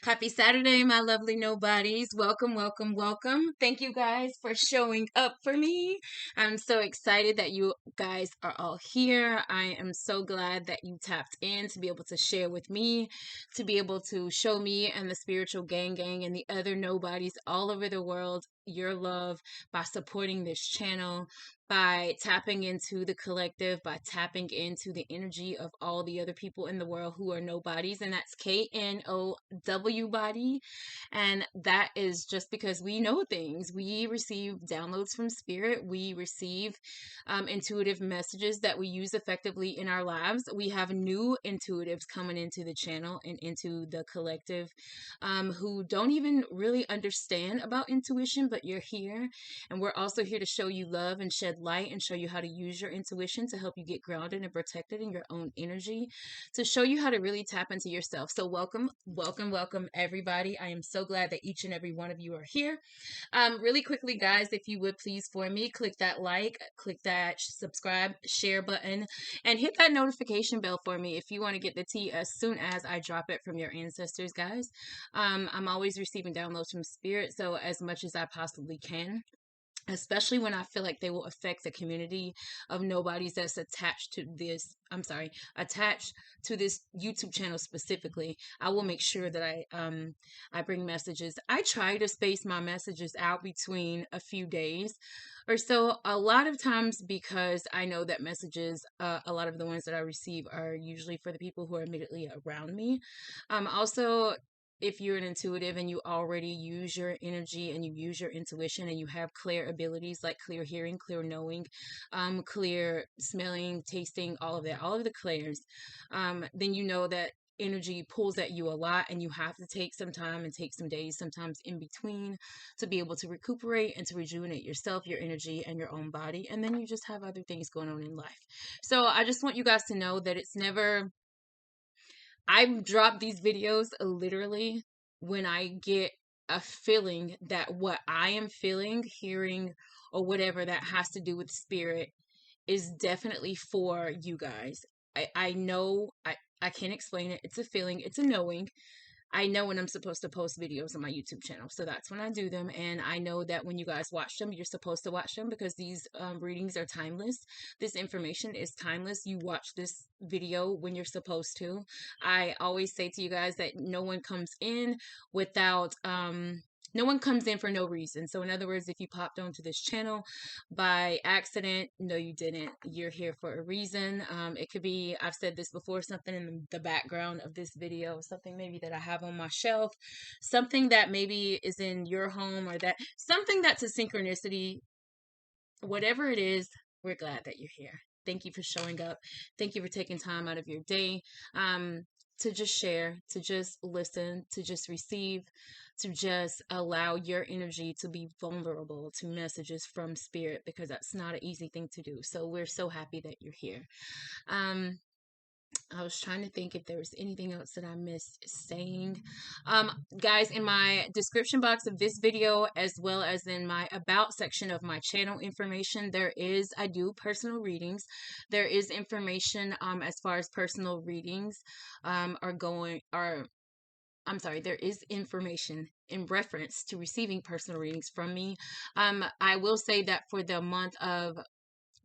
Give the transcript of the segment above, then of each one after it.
Happy Saturday, my lovely nobodies. Welcome, welcome, welcome. Thank you guys for showing up for me. I'm so excited that you guys are all here. I am so glad that you tapped in to be able to share with me, to be able to show me and the spiritual gang and the other nobodies all over the world your love by supporting this channel, by tapping into the collective, by tapping into the energy of all the other people in the world who are nobodies, and that's KNOWbody. And that is just because we know things. We receive downloads from spirit. We receive intuitive messages that we use effectively in our lives. We have new intuitives coming into the channel and into the collective who don't even really understand about intuition, but you're here. And we're also here to show you love and shed light and show you how to use your intuition to help you get grounded and protected in your own energy, to show you how to really tap into yourself. So welcome, welcome, welcome, everybody. I am so glad that each and every one of you are here. Really quickly, guys, if you would please for me, click that like, click that subscribe, share button, and hit that notification bell for me if you want to get the tea as soon as I drop it from your ancestors, guys. I'm always receiving downloads from spirit, so as much as I possibly can, especially when I feel like they will affect the community of nobodies that's attached to this, attached to this YouTube channel specifically. I will make sure that I bring messages. I try to space my messages out between a few days or so, a lot of times, because I know that messages, a lot of the ones that I receive are usually for the people who are immediately around me. Also, if you're an intuitive and you already use your energy and you use your intuition and you have clear abilities like clear hearing, clear knowing, clear smelling, tasting, all of that, all of the clairs, then you know that energy pulls at you a lot, and you have to take some time and take some days sometimes in between to be able to recuperate and to rejuvenate yourself, your energy, and your own body. And then you just have other things going on in life. So I just want you guys to know that it's never, I drop these videos literally when I get a feeling that what I am feeling, hearing, or whatever that has to do with spirit is definitely for you guys. I know, I can't explain it. It's a feeling, it's a knowing. I know when I'm supposed to post videos on my YouTube channel, so that's when I do them. And I know that when you guys watch them, you're supposed to watch them because these readings are timeless. This information is timeless. You watch this video when you're supposed to. I always say to you guys that no one comes in without no one comes in for no reason. So in other words, if you popped onto this channel by accident, no, you didn't. You're here for a reason. It could be, I've said this before, something in the background of this video, something maybe that I have on my shelf, something that maybe is in your home, or that something that's a synchronicity. Whatever it is, we're glad that you're here. Thank you for showing up. Thank you for taking time out of your day to just share, to just listen, to just receive, to just allow your energy to be vulnerable to messages from spirit, because that's not an easy thing to do. So we're so happy that you're here. I was trying to think if there was anything else that I missed saying. Guys, in my description box of this video, as well as in my about section of my channel information, I do personal readings. There is information as far as personal readings there is information in reference to receiving personal readings from me. I will say that for the month of,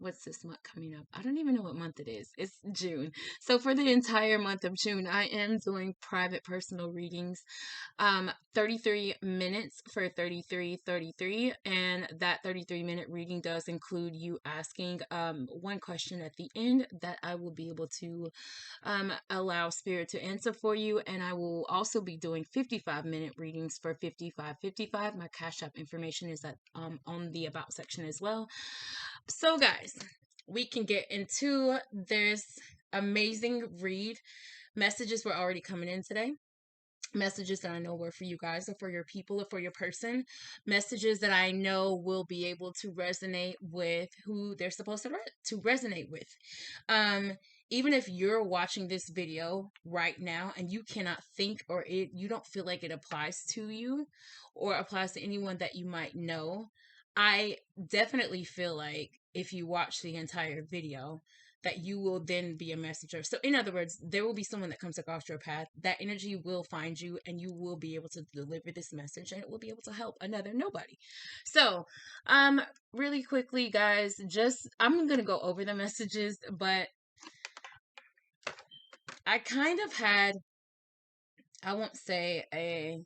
what's this month coming up? I don't even know what month it is. It's June. So for the entire month of June, I am doing private personal readings. 33 minutes for 3333, and that 33-minute reading does include you asking one question at the end that I will be able to allow spirit to answer for you. And I will also be doing 55-minute readings for 5555. My Cash App information is on the about section as well. So guys, we can get into this amazing read. Messages were already coming in today. Messages that I know were for you guys, or for your people, or for your person. Messages that I know will be able to resonate with who they're supposed to resonate with. Even if you're watching this video right now and you cannot think, or you don't feel like it applies to you or applies to anyone that you might know, I definitely feel like if you watch the entire video, that you will then be a messenger. So in other words, there will be someone that comes across your path. That energy will find you and you will be able to deliver this message and it will be able to help another nobody. So, really quickly, guys, I'm going to go over the messages, but I kind of had, I won't say a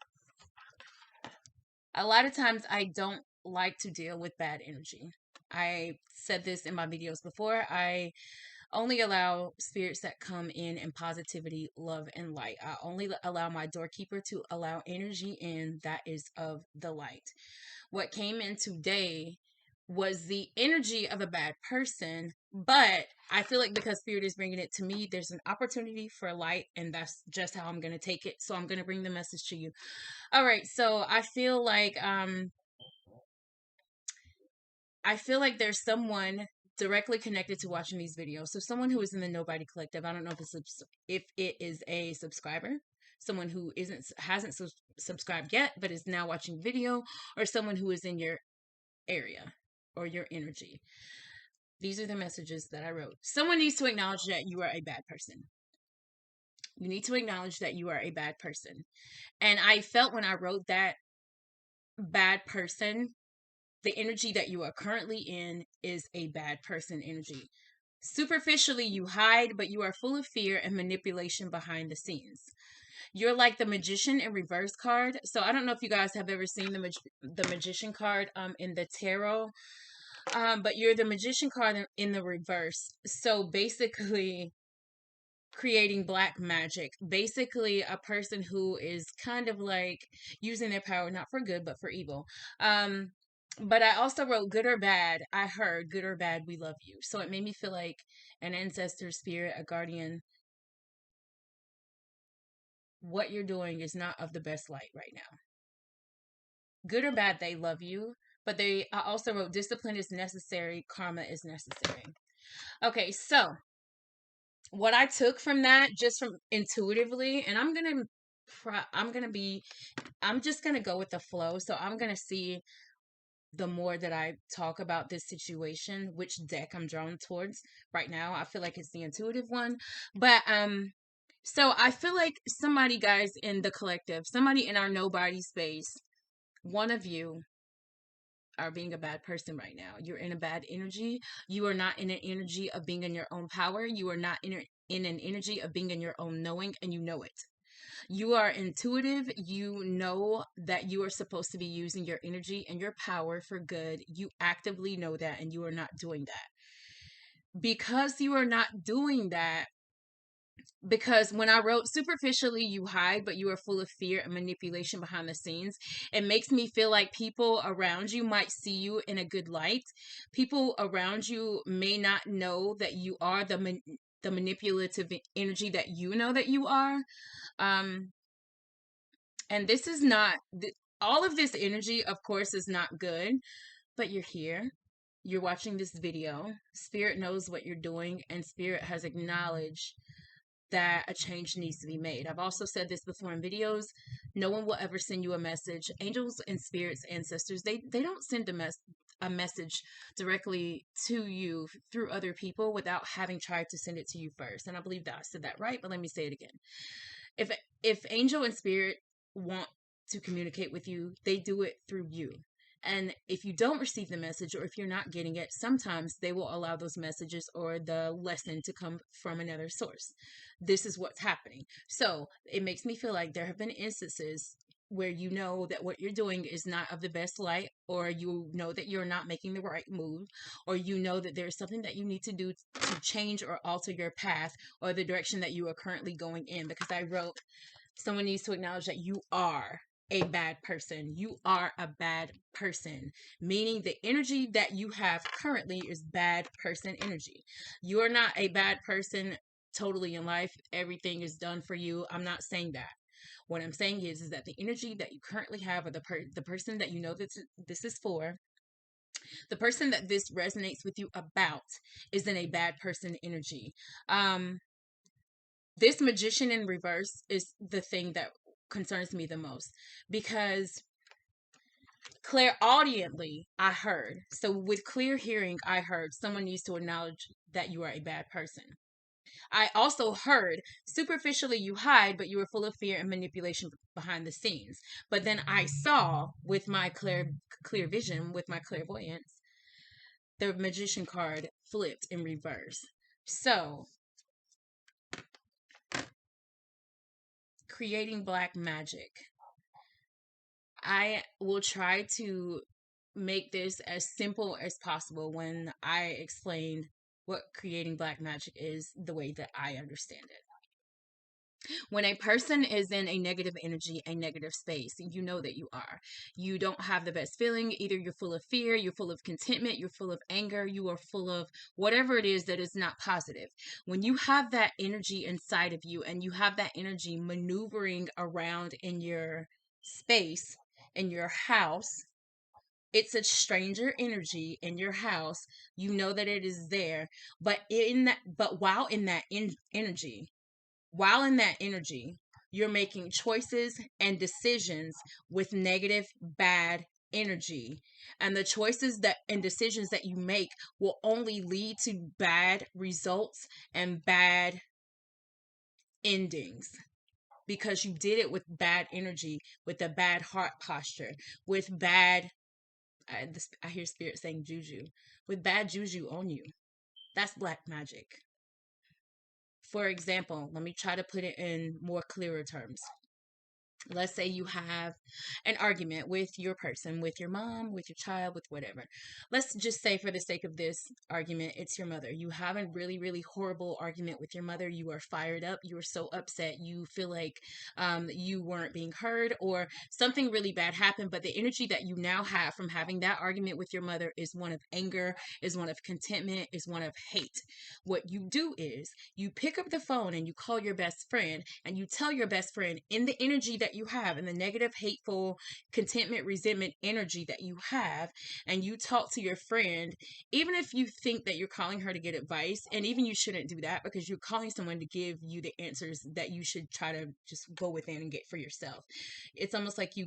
lot of times I don't like to deal with bad energy. I said this in my videos before. I only allow spirits that come in positivity, love, and light. I only allow my doorkeeper to allow energy in that is of the light. What came in today was the energy of a bad person, but I feel like because spirit is bringing it to me, there's an opportunity for light, and that's just how I'm going to take it. So I'm going to bring the message to you. All right, so I feel like there's someone directly connected to watching these videos. So someone who is in the KNOWbody collective. I don't know if it is a subscriber, someone who hasn't subscribed yet but is now watching video, or someone who is in your area or your energy. These are the messages that I wrote. Someone needs to acknowledge that you are a bad person. You need to acknowledge that you are a bad person. And I felt when I wrote that, bad person, the energy that you are currently in is a bad person energy. Superficially, you hide, but you are full of fear and manipulation behind the scenes. You're like the Magician in reverse card. So I don't know if you guys have ever seen the Magician card in the tarot, but you're the Magician card in the reverse. So basically, creating black magic. Basically, a person who is kind of like using their power not for good but for evil. But I also wrote good or bad. I heard good or bad, we love you. So it made me feel like an ancestor, spirit, a guardian. What you're doing is not of the best light right now. Good or bad, they love you. But I also wrote discipline is necessary, karma is necessary. Okay, so what I took from that, just from intuitively, and I'm just gonna go with the flow. So I'm gonna see the more that I talk about this situation, which deck I'm drawn towards right now. I feel like it's the intuitive one. But so I feel like somebody, guys, in the collective, somebody in our KNOWbody space, one of you are being a bad person right now. You're in a bad energy. You are not in an energy of being in your own power. You are not in an energy of being in your own knowing, and you know it. You are intuitive. You know that you are supposed to be using your energy and your power for good. You actively know that, and you are not doing that. Because you are not doing that, because when I wrote superficially you hide, but you are full of fear and manipulation behind the scenes, it makes me feel like people around you might see you in a good light. People around you may not know that you are the manipulative energy that you know that you are. And this is not, all of this energy, of course, is not good, but you're here. You're watching this video. Spirit knows what you're doing, and Spirit has acknowledged that a change needs to be made. I've also said this before in videos. No one will ever send you a message. Angels and spirits, ancestors, they don't send a message directly to you through other people without having tried to send it to you first. And I believe that I said that right, but let me say it again. If angel and spirit want to communicate with you, they do it through you. And if you don't receive the message, or if you're not getting it, sometimes they will allow those messages or the lesson to come from another source. This is what's happening. So it makes me feel like there have been instances where you know that what you're doing is not of the best light, or you know that you're not making the right move, or you know that there's something that you need to do to change or alter your path or the direction that you are currently going in. Because I wrote, someone needs to acknowledge that you are a bad person. You are a bad person, meaning the energy that you have currently is bad person energy. You are not a bad person totally in life. Everything is done for you. I'm not saying that. What I'm saying is that the energy that you currently have, or the person that you know that this is for, the person that this resonates with you about, is in a bad person energy. This Magician in reverse is the thing that concerns me the most, because Clairaudiently, I heard. So with clear hearing, I heard someone needs to acknowledge that you are a bad person. I also heard superficially you hide, but you were full of fear and manipulation behind the scenes. But then I saw with my clear vision, with my clairvoyance, the magician card flipped in reverse. So creating black magic. I will try to make this as simple as possible when I explain what creating black magic is the way that I understand it. When a person is in a negative energy, a negative space, you know that you are. You don't have the best feeling. Either you're full of fear, you're full of contentment, you're full of anger, you are full of whatever it is that is not positive. When you have that energy inside of you and you have that energy maneuvering around in your space, in your house, it's a stranger energy in your house. You know that it is there, but while in that energy, while in that energy, you're making choices and decisions with negative, bad energy. And the choices that and decisions that you make will only lead to bad results and bad endings because you did it with bad energy, with a bad heart posture, with bad, I hear spirit saying juju, with bad juju on you. That's black magic. For example, let me try to put it in more clearer terms. Let's say you have an argument with your person, with your mom, with your child, with whatever. Let's just say, for the sake of this argument, it's your mother. You have a really, really horrible argument with your mother. You are fired up. You are so upset. You feel like you weren't being heard or something really bad happened. But the energy that you now have from having that argument with your mother is one of anger, is one of contentment, is one of hate. What you do is you pick up the phone and you call your best friend and you tell your best friend in the energy that you have, in the negative, hateful, contentment, resentment energy that you have, and you talk to your friend, even if you think that you're calling her to get advice, and even you shouldn't do that because you're calling someone to give you the answers that you should try to just go within and get for yourself. It's almost like you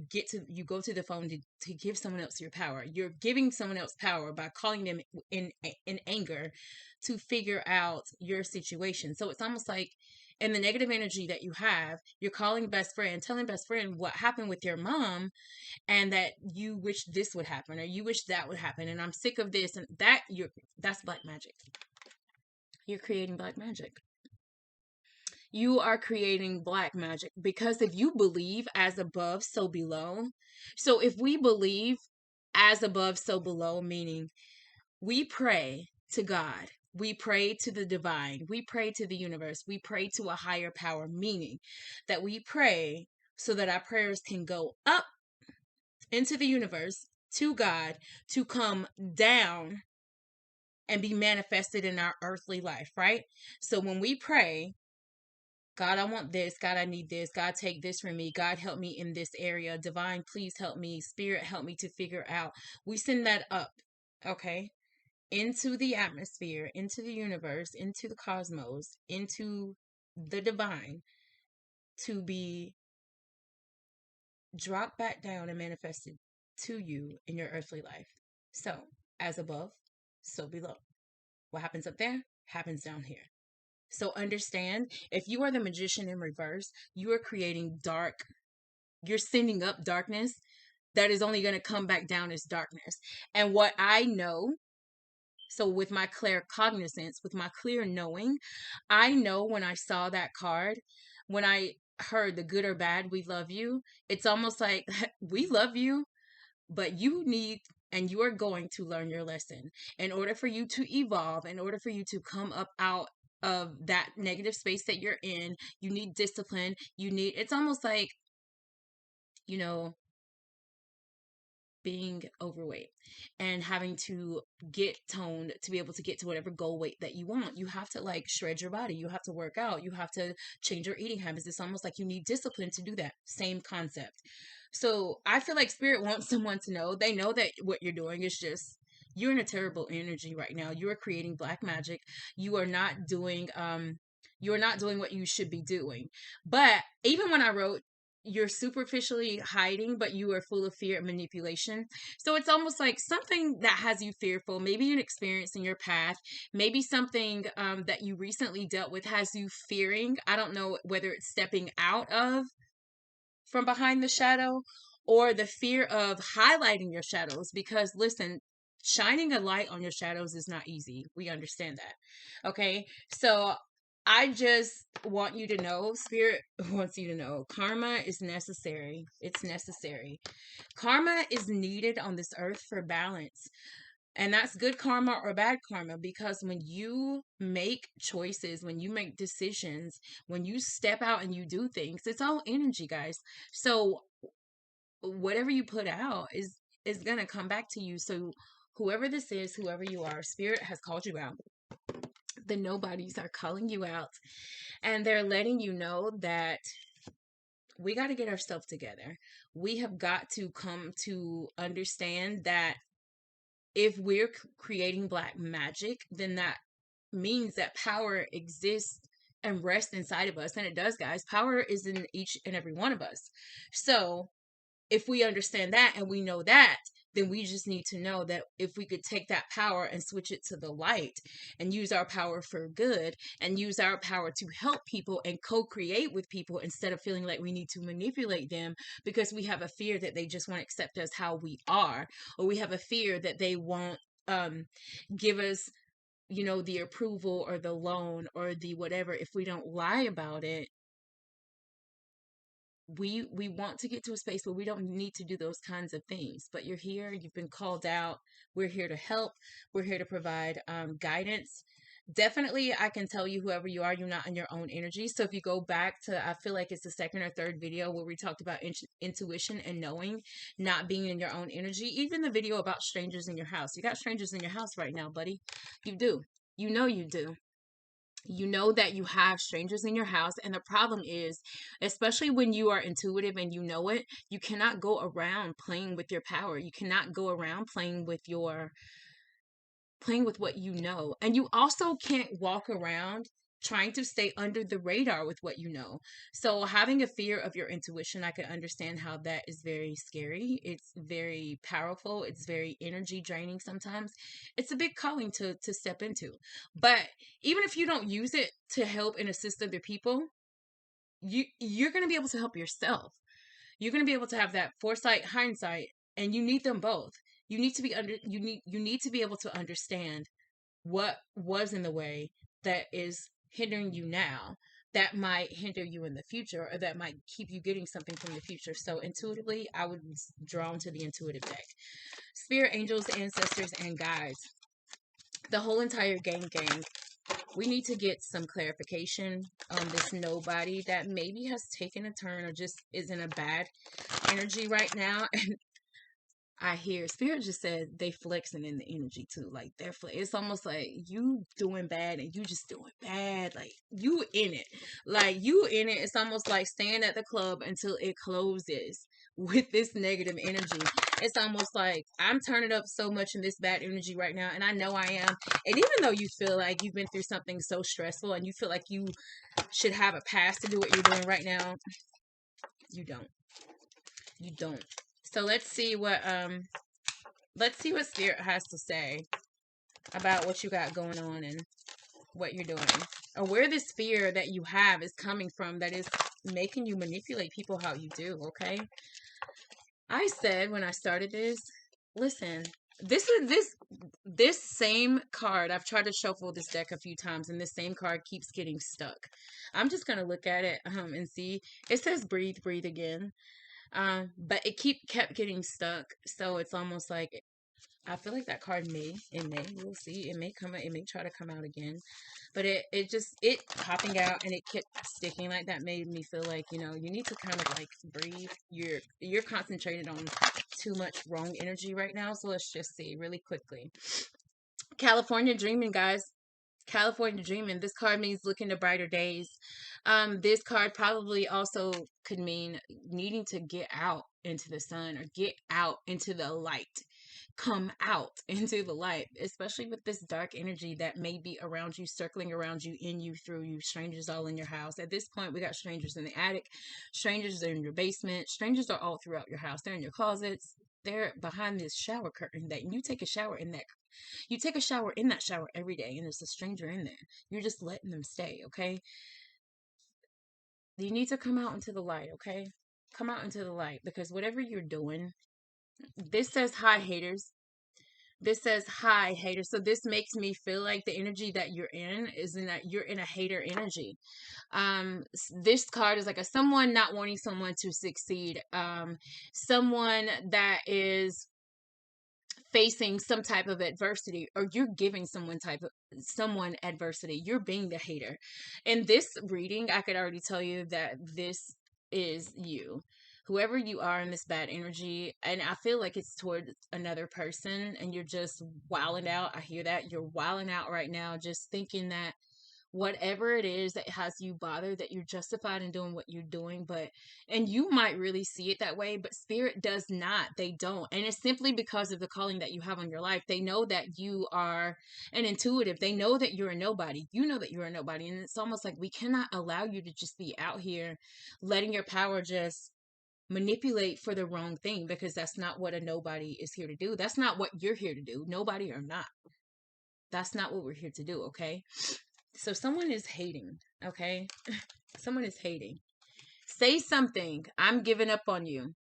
go to the phone to give someone else your power. You're giving someone else power by calling them in anger to figure out your situation. So it's almost like in the negative energy that you have, you're calling best friend, telling best friend what happened with your mom and that you wish this would happen or you wish that would happen and I'm sick of this and that. That's black magic. You're creating black magic. You are creating black magic because if you believe as above, so below. So if we believe as above, so below, meaning we pray to God. We pray to the divine. We pray to the universe. We pray to a higher power, meaning that we pray so that our prayers can go up into the universe to God to come down and be manifested in our earthly life, right? So when we pray, God, I want this. God, I need this. God, take this from me. God, help me in this area. Divine, please help me. Spirit, help me to figure out. We send that up, okay? Into the atmosphere, into the universe, into the cosmos, into the divine to be dropped back down and manifested to you in your earthly life. So, as above, so below. What happens up there happens down here. So understand, if you are the magician in reverse, you are creating dark, you're sending up darkness that is only going to come back down as darkness. And what I know, so with my clear cognizance, with my clear knowing, I know when I saw that card, when I heard the good or bad, we love you, it's almost like we love you, but you need and you are going to learn your lesson. In order for you to evolve, in order for you to come up out of that negative space that you're in, you need discipline. It's almost like, you know, being overweight and having to get toned to be able to get to whatever goal weight that you want. You have to like shred your body. You have to work out. You have to change your eating habits. It's almost like you need discipline to do that. Same concept. So I feel like spirit wants someone to know. They know that what you're doing is just, you're in a terrible energy right now. You are creating black magic. You are not doing what you should be doing. But even when I wrote you're superficially hiding, but you are full of fear and manipulation. So it's almost like something that has you fearful, maybe an experience in your path, maybe something that you recently dealt with has you fearing. I don't know whether it's stepping out of from behind the shadow or the fear of highlighting your shadows. Because listen, shining a light on your shadows is not easy. We understand that. Okay. So I just want you to know, Spirit wants you to know, karma is necessary. It's necessary. Karma is needed on this earth for balance. And that's good karma or bad karma, because when you make choices, when you make decisions, when you step out and you do things, it's all energy, guys. So whatever you put out is going to come back to you. So whoever this is, whoever you are, Spirit has called you out. The nobodies are calling you out, and they're letting you know that we got to get ourselves together. We have got to come to understand that if we're creating black magic, then that means that power exists and rests inside of us. And it does, guys. Power is in each and every one of us. So if we understand that and we know that, then we just need to know that if we could take that power and switch it to the light and use our power for good and use our power to help people and co-create with people instead of feeling like we need to manipulate them because we have a fear that they just won't accept us how we are, or we have a fear that they won't give us, you know, the approval or the loan or the whatever if we don't lie about it. We want to get to a space where we don't need to do those kinds of things. But you're here, you've been called out. We're here to help. We're here to provide guidance. Definitely, I can tell you, whoever you are, you're not in your own energy. So if you go back to, I feel like it's the second or third video where we talked about intuition and knowing, not being in your own energy. Even the video about strangers in your house. You got strangers in your house right now, buddy. You do. You know you do. You know that you have strangers in your house. And the problem is, especially when you are intuitive and you know it, you cannot go around playing with your power. You cannot go around playing with what you know. And you also can't walk around trying to stay under the radar with what you know. So having a fear of your intuition, I can understand how that is very scary. It's very powerful. It's very energy draining sometimes. It's a big calling to step into. But even if you don't use it to help and assist other people, you're going to be able to help yourself. You're going to be able to have that foresight, hindsight, and you need them both. You need to be you need to be able to understand what was in the way that is hindering you now, that might hinder you in the future, or that might keep you getting something from the future. So intuitively, I would draw to the intuitive deck. Spirit, angels, ancestors, and guides. The whole entire gang. We need to get some clarification on this nobody that maybe has taken a turn or just is in a bad energy right now. And I hear Spirit just said they flexing in the energy too. Like it's almost like you doing bad and you just doing bad. Like you in it. Like you in it. It's almost like staying at the club until it closes with this negative energy. It's almost like I'm turning up so much in this bad energy right now, and I know I am. And even though you feel like you've been through something so stressful and you feel like you should have a pass to do what you're doing right now, you don't. You don't. So let's see what Spirit has to say about what you got going on and what you're doing, or where this fear that you have is coming from that is making you manipulate people how you do. Okay, I said when I started this, listen, this same card, I've tried to shuffle this deck a few times and this same card keeps getting stuck. I'm just gonna look at it and see. It says breathe again. But it kept getting stuck. So it's almost like I feel like that card we'll see. It may try to come out again. But it popping out and it kept sticking like that made me feel like, you know, you need to kind of like breathe. You're concentrated on too much wrong energy right now. So let's just see really quickly. California dreaming, guys. California dreaming. This card means looking to brighter days. This card probably also could mean needing to get out into the sun or get out into the light. come out into the light, especially with this dark energy that may be around you, circling around you, in you, through you, strangers all in your house. At this point, we got strangers in the attic, strangers are in your basement, strangers are all throughout your house. They're in your closets, they're behind this shower curtain that you take a shower in that you take a shower in that shower every day, and there's a stranger in there. You're just letting them stay, okay? You need to come out into the light, okay? Come out into the light, because whatever you're doing, this says hi haters. This says hi haters. So this makes me feel like the energy that you're in is in that you're in a hater energy. This card is like a someone not wanting someone to succeed. Someone that is facing some type of adversity, or you're giving someone adversity. You're being the hater. In this reading, I could already tell you that this is you, whoever you are in this bad energy. And I feel like it's toward another person, and you're just wilding out. I hear that you're wilding out right now, just thinking that whatever it is that has you bothered, that you're justified in doing what you're doing. But and you might really see it that way, but spirit does not. They don't. And it's simply because of the calling that you have on your life. They know that you are an intuitive. They know that you're a nobody. You know that you're a nobody. And it's almost like we cannot allow you to just be out here letting your power just manipulate for the wrong thing, because that's not what a nobody is here to do. That's not what you're here to do, nobody or not. That's not what we're here to do, okay? So someone is hating, okay? Someone is hating. Say something. I'm giving up on you.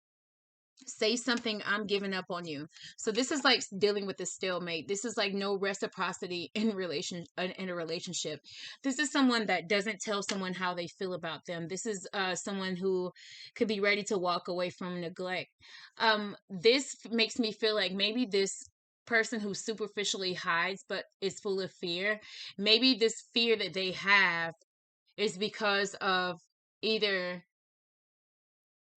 Say something. I'm giving up on you. So this is like dealing with a stalemate. This is like no reciprocity in a relationship. This is someone that doesn't tell someone how they feel about them. This is someone who could be ready to walk away from neglect. This makes me feel like maybe this person who superficially hides but is full of fear, maybe this fear that they have is because of either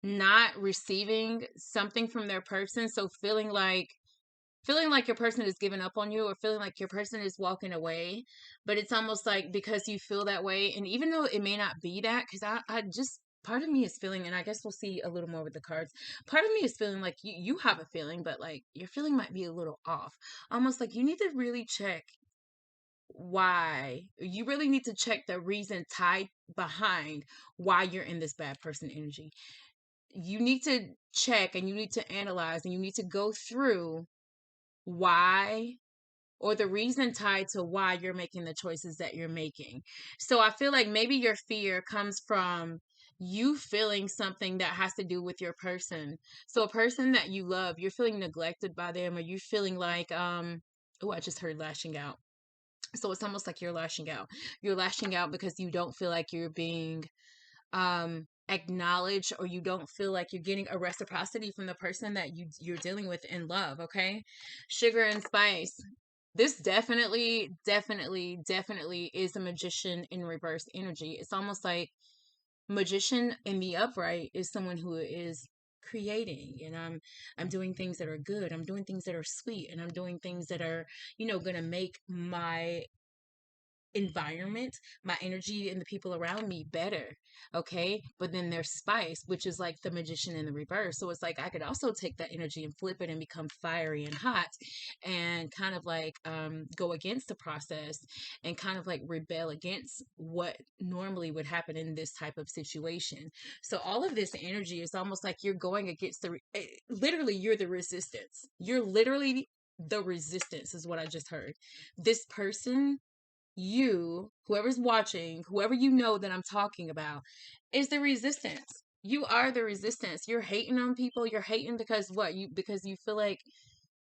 not receiving something from their person, so feeling like your person is giving up on you, or feeling like your person is walking away. But it's almost like because you feel that way, and even though it may not be that, because I just, part of me is feeling, and I guess we'll see a little more with the cards, part of me is feeling like you have a feeling, but like your feeling might be a little off. Almost like you need to really check why. You really need to check the reason tied behind why you're in this bad person energy. You need to check, and you need to analyze, and you need to go through why, or the reason tied to why you're making the choices that you're making. So I feel like maybe your fear comes from you feeling something that has to do with your person. So a person that you love, you're feeling neglected by them, or you're feeling like, oh, I just heard lashing out. So it's almost like you're lashing out. You're lashing out because you don't feel like you're being acknowledged, or you don't feel like you're getting a reciprocity from the person that you're dealing with in love, okay? Sugar and spice. This definitely is a magician in reverse energy. It's almost like magician in the upright is someone who is creating, and I'm doing things that are good, I'm doing things that are sweet, and I'm doing things that are, gonna make my environment, my energy, and the people around me better. Okay. But then there's spice, which is like the magician in the reverse. So it's like I could also take that energy and flip it and become fiery and hot, and kind of like go against the process, and kind of like rebel against what normally would happen in this type of situation. So all of this energy is almost like you're going against literally you're the resistance. You're literally the resistance, is what I just heard. This person, whoever's watching, whoever that I'm talking about, is the resistance. You are the resistance. You're hating on people. You're hating because what? Because you feel like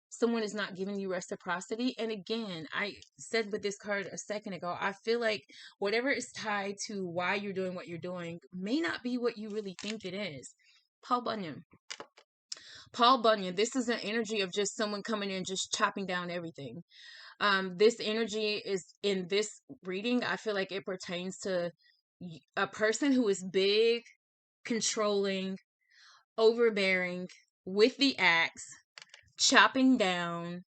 someone is not giving you reciprocity. And again, I said with this card a second ago, I feel like whatever is tied to why you're doing what you're doing may not be what you really think it is. Paul Bunyan. This is an energy of just someone coming in, just chopping down everything. This energy is in this reading. I feel like it pertains to a person who is big, controlling, overbearing, with the axe, chopping down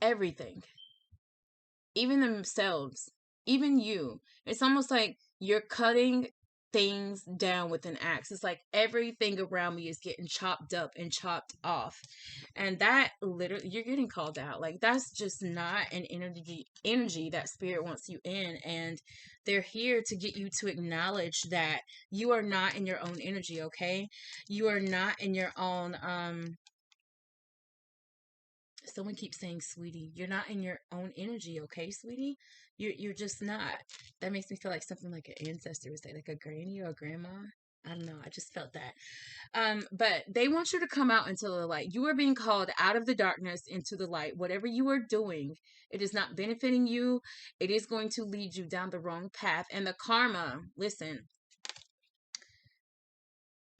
everything, even themselves, even you. It's almost like you're cutting things down with an axe. It's like everything around me is getting chopped up and chopped off. And that literally, you're getting called out. Like, that's just not an energy that spirit wants you in. And they're here to get you to acknowledge that you are not in your own energy, okay? You are not in your own someone keeps saying sweetie, you're not in your own energy, okay, sweetie? You're just not. That makes me feel like something like an ancestor would say, like a granny or a grandma. I don't know, I just felt that. But they want you to come out into the light. You are being called out of the darkness into the light. Whatever you are doing, it is not benefiting you. It is going to lead you down the wrong path. And the karma, listen,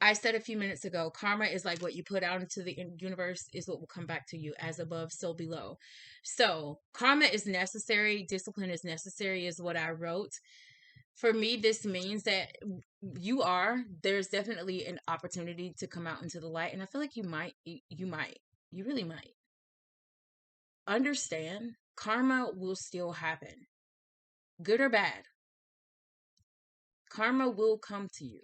I said a few minutes ago, karma is like what you put out into the universe is what will come back to you, as above, so below. So karma is necessary. Discipline is necessary is what I wrote. For me, this means that there's definitely an opportunity to come out into the light. And I feel like you really might understand karma will still happen, good or bad. Karma will come to you.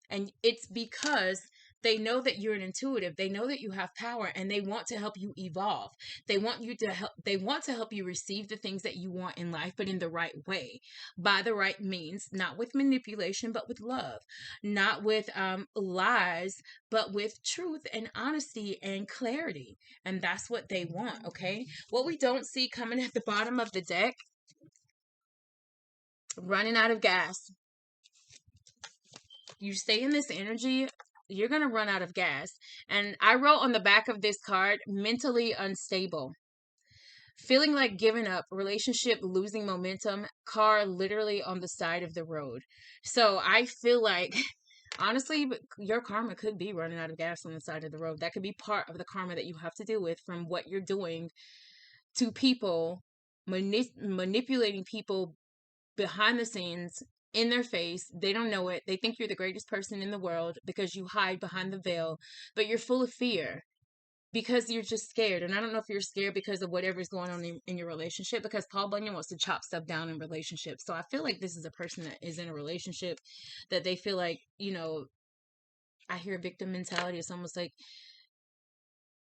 And it's because they know that you're an intuitive. They know that you have power, and they want to help you evolve. They want to help you receive the things that you want in life, but in the right way, by the right means, not with manipulation, but with love, not with lies, but with truth and honesty and clarity. And that's what they want, okay? What we don't see coming at the bottom of the deck, running out of gas. You stay in this energy, you're going to run out of gas. And I wrote on the back of this card, mentally unstable. Feeling like giving up, relationship losing momentum, car literally on the side of the road. So I feel like, honestly, your karma could be running out of gas on the side of the road. That could be part of the karma that you have to deal with from what you're doing to people, manipulating people behind the scenes, in their face. They don't know it. They think you're the greatest person in the world because you hide behind the veil, but you're full of fear because you're just scared. And I don't know if you're scared because of whatever's going on in your relationship, because Paul Bunyan wants to chop stuff down in relationships. So I feel like this is a person that is in a relationship that they feel like, I hear victim mentality. It's almost like,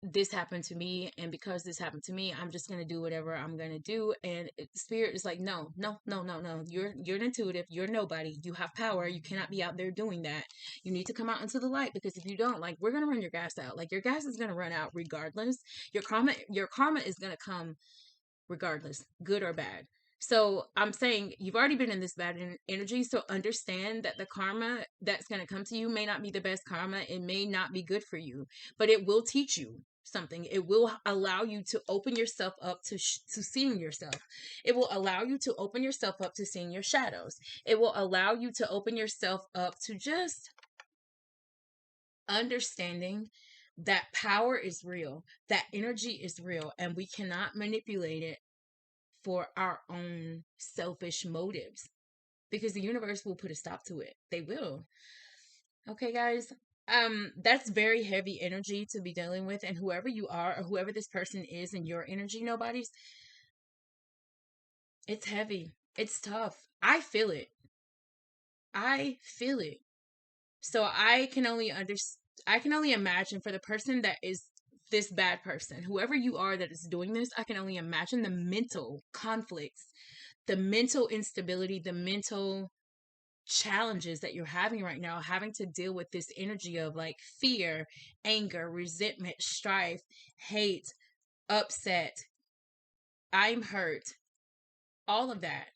this happened to me, and because this happened to me, I'm just going to do whatever I'm going to do. And spirit is like, no, you're an intuitive, you're nobody, you have power, you cannot be out there doing that. You need to come out into the light, because if you don't, like, we're going to run your gas out. Like, your gas is going to run out regardless. Your karma is going to come regardless, good or bad. So I'm saying you've already been in this bad energy. So understand that the karma that's going to come to you may not be the best karma. It may not be good for you, but it will teach you something. It will allow you to open yourself up to seeing yourself. It will allow you to open yourself up to seeing your shadows. It will allow you to open yourself up to just understanding that power is real, that energy is real, and we cannot manipulate it for our own selfish motives, because the universe will put a stop to it. They will. Okay, guys. That's very heavy energy to be dealing with, and whoever you are or whoever this person is in your energy, nobodies, it's heavy. It's tough. I feel it. So I can only imagine for the person that is this bad person, whoever you are that is doing this, I can only imagine the mental conflicts, the mental instability, the mental challenges that you're having right now, having to deal with this energy of like fear, anger, resentment, strife, hate, upset, I'm hurt, all of that.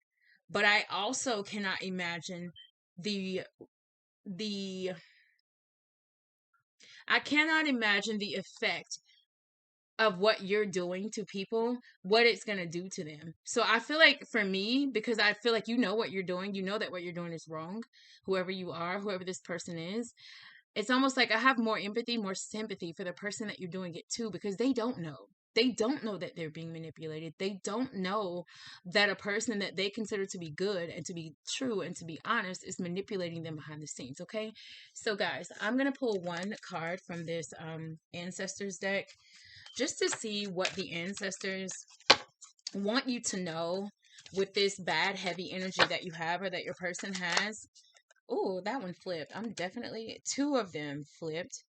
But I also cannot imagine the I cannot imagine the effect of what you're doing to people, what it's going to do to them. So I feel like for me, because I feel like you know what you're doing, you know that what you're doing is wrong, whoever you are, whoever this person is, it's almost like I have more empathy, more sympathy for the person that you're doing it to, because they don't know. They don't know that they're being manipulated. They don't know that a person that they consider to be good and to be true and to be honest is manipulating them behind the scenes, okay? So guys, I'm going to pull one card from this Ancestors deck just to see what the ancestors want you to know with this bad, heavy energy that you have or that your person has. Oh, that one flipped. I'm definitely, two of them flipped,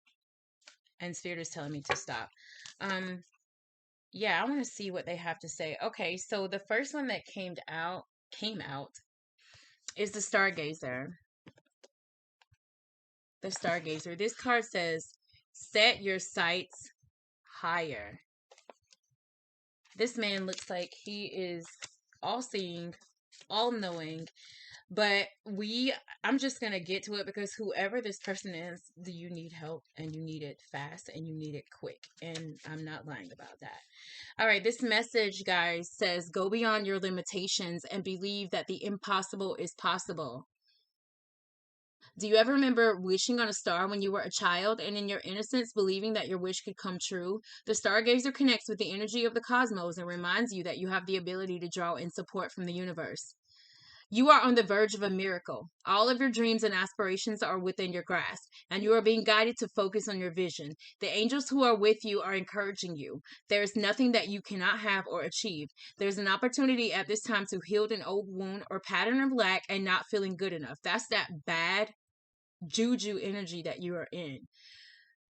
and Spirit is telling me to stop. Um, yeah, I want to see what they have to say. Okay, so the first one that came out is the Stargazer. The Stargazer. This card says, set your sights higher. This man looks like he is all seeing, all knowing, but I'm just going to get to it, because whoever this person is, you need help, and you need it fast, and you need it quick. And I'm not lying about that. All right, this message, guys, says go beyond your limitations and believe that the impossible is possible. Do you ever remember wishing on a star when you were a child, and in your innocence believing that your wish could come true? The stargazer connects with the energy of the cosmos and reminds you that you have the ability to draw in support from the universe. You are on the verge of a miracle. All of your dreams and aspirations are within your grasp, and you are being guided to focus on your vision. The angels who are with you are encouraging you. There is nothing that you cannot have or achieve. There's an opportunity at this time to heal an old wound or pattern of lack and not feeling good enough. That's that bad juju energy that you are in.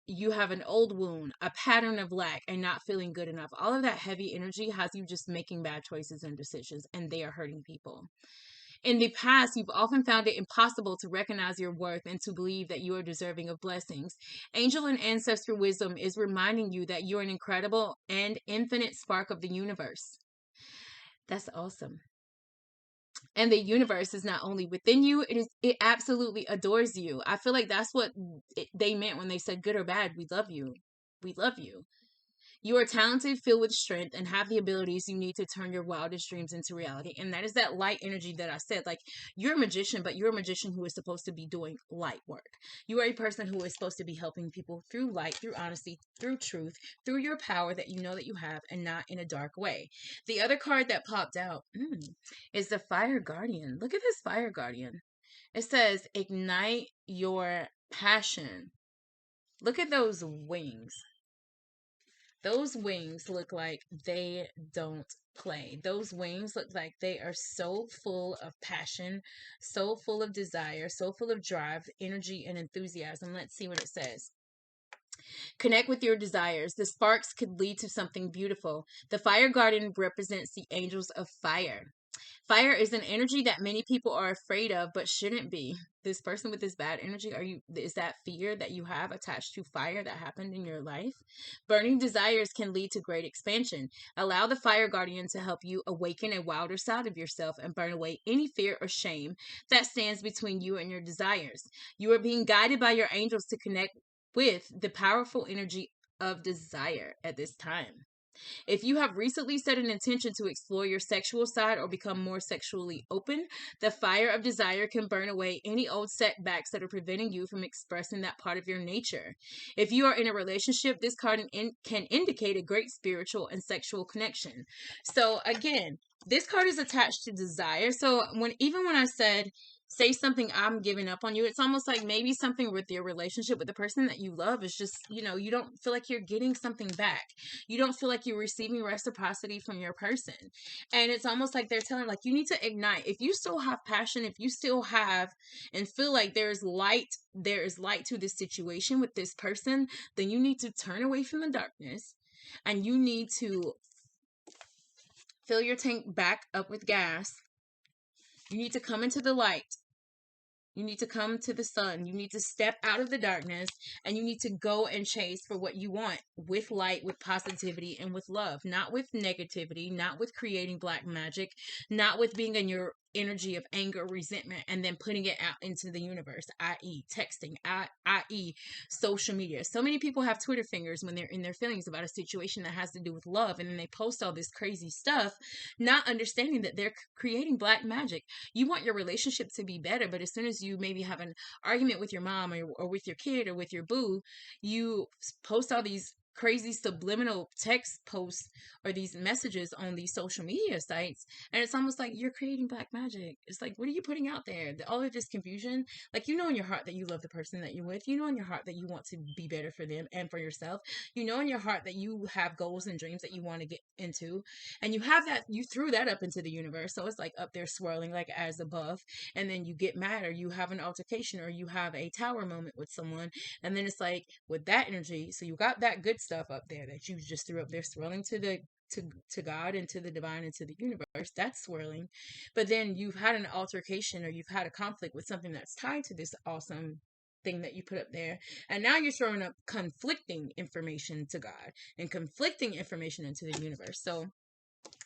You have an old wound, a pattern of lack, and not feeling good enough. All of that heavy energy has you just making bad choices and decisions, and they are hurting people. In the past, you've often found it impossible to recognize your worth and to believe that you are deserving of blessings. Angel and ancestral wisdom is reminding you that you're an incredible and infinite spark of the universe. That's awesome. And the universe is not only within you, it absolutely adores you. I feel like that's what they meant when they said, good or bad, we love you. We love you. You are talented, filled with strength, and have the abilities you need to turn your wildest dreams into reality. And that is that light energy that I said. Like, you're a magician, but you're a magician who is supposed to be doing light work. You are a person who is supposed to be helping people through light, through honesty, through truth, through your power that you know that you have, and not in a dark way. The other card that popped out is the Fire Guardian. Look at this Fire Guardian. It says, ignite your passion. Look at those wings. Those wings look like they don't play. Those wings look like they are so full of passion, so full of desire, so full of drive, energy, and enthusiasm. Let's see what it says. Connect with your desires. The sparks could lead to something beautiful. The Fire Guardian represents the angels of fire. Fire is an energy that many people are afraid of, but shouldn't be. This person with this bad energy, is that fear that you have attached to fire that happened in your life? Burning desires can lead to great expansion. Allow the Fire Guardian to help you awaken a wilder side of yourself and burn away any fear or shame that stands between you and your desires. You are being guided by your angels to connect with the powerful energy of desire at this time. If you have recently set an intention to explore your sexual side or become more sexually open, the fire of desire can burn away any old setbacks that are preventing you from expressing that part of your nature. If you are in a relationship, this card can indicate a great spiritual and sexual connection. So again, this card is attached to desire. So even when I said, say something, I'm giving up on you, it's almost like maybe something with your relationship with the person that you love is just, you don't feel like you're getting something back. You don't feel like you're receiving reciprocity from your person. And it's almost like they're telling, like, you need to ignite. If you still have passion, if you still have and feel like there is light to this situation with this person, then you need to turn away from the darkness, and you need to fill your tank back up with gas. You need to come into the light. You need to come to the sun. You need to step out of the darkness, and you need to go and chase for what you want with light, with positivity, and with love. Not with negativity, not with creating black magic, not with being in your energy of anger, resentment, and then putting it out into the universe, i.e. texting, i.e. social media. So many people have Twitter fingers when they're in their feelings about a situation that has to do with love, and then they post all this crazy stuff, not understanding that they're creating black magic. You want your relationship to be better, but as soon as you maybe have an argument with your mom or with your kid or with your boo, you post all these crazy subliminal text posts or these messages on these social media sites, and it's almost like you're creating black magic. It's like, what are you putting out there? All of this confusion. Like, you know in your heart that you love the person that you're with. You know in your heart that you want to be better for them and for yourself. You know in your heart that you have goals and dreams that you want to get into, and you have that, you threw that up into the universe, so it's like up there swirling like as above. And then you get mad, or you have an altercation, or you have a tower moment with someone, and then it's like, with that energy, so you got that good stuff up there that you just threw up there swirling to the to God and to the divine and to the universe. That's swirling. But then you've had an altercation, or you've had a conflict with something that's tied to this awesome thing that you put up there. And now you're throwing up conflicting information to God and conflicting information into the universe. So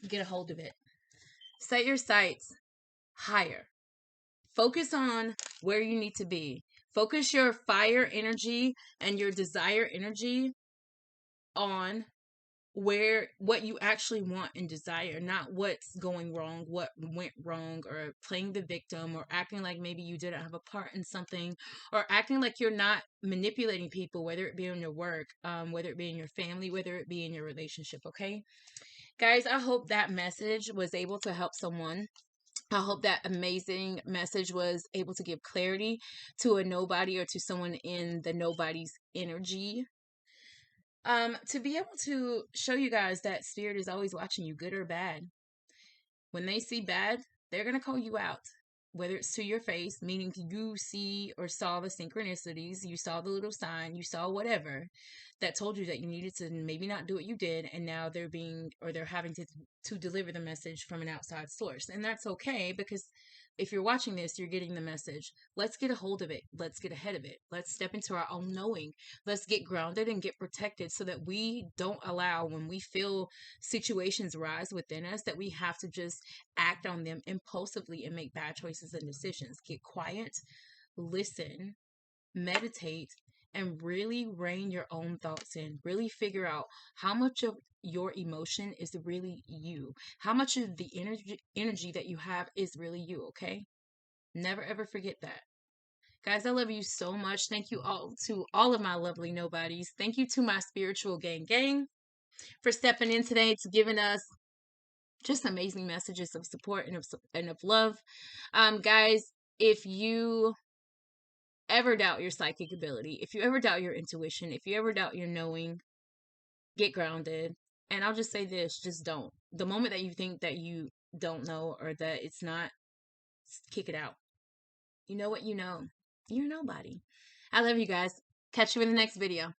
get a hold of it. Set your sights higher. Focus on where you need to be. Focus your fire energy and your desire energy on what you actually want and desire, not what's going wrong, what went wrong, or playing the victim, or acting like maybe you didn't have a part in something, or acting like you're not manipulating people, whether it be in your work, whether it be in your family, whether it be in your relationship. Okay, guys, I hope that message was able to help someone. I hope that amazing message was able to give clarity to a nobody, or to someone in the nobody's energy. To be able to show you guys that spirit is always watching you, good or bad. When they see bad, they're going to call you out, whether it's to your face, meaning you see or saw the synchronicities, you saw the little sign, you saw whatever that told you that you needed to maybe not do what you did, and now they're having to deliver the message from an outside source. And that's okay, because if you're watching this, you're getting the message. Let's get a hold of it. Let's get ahead of it. Let's step into our own knowing. Let's get grounded and get protected, so that we don't allow, when we feel situations rise within us, that we have to just act on them impulsively and make bad choices and decisions. Get quiet, listen, meditate, and really rein your own thoughts in. Really figure out how much of your emotion is really you. How much of the energy that you have is really you, okay? Never ever forget that. Guys, I love you so much. Thank you all to all of my lovely nobodies. Thank you to my spiritual gang for stepping in today, to giving us just amazing messages of support and of love. Guys, if you ever doubt your psychic ability, if you ever doubt your intuition, if you ever doubt your knowing, get grounded. And I'll just say this, just don't. The moment that you think that you don't know, or that it's not, kick it out. You know what you know. You're nobody. I love you guys. Catch you in the next video.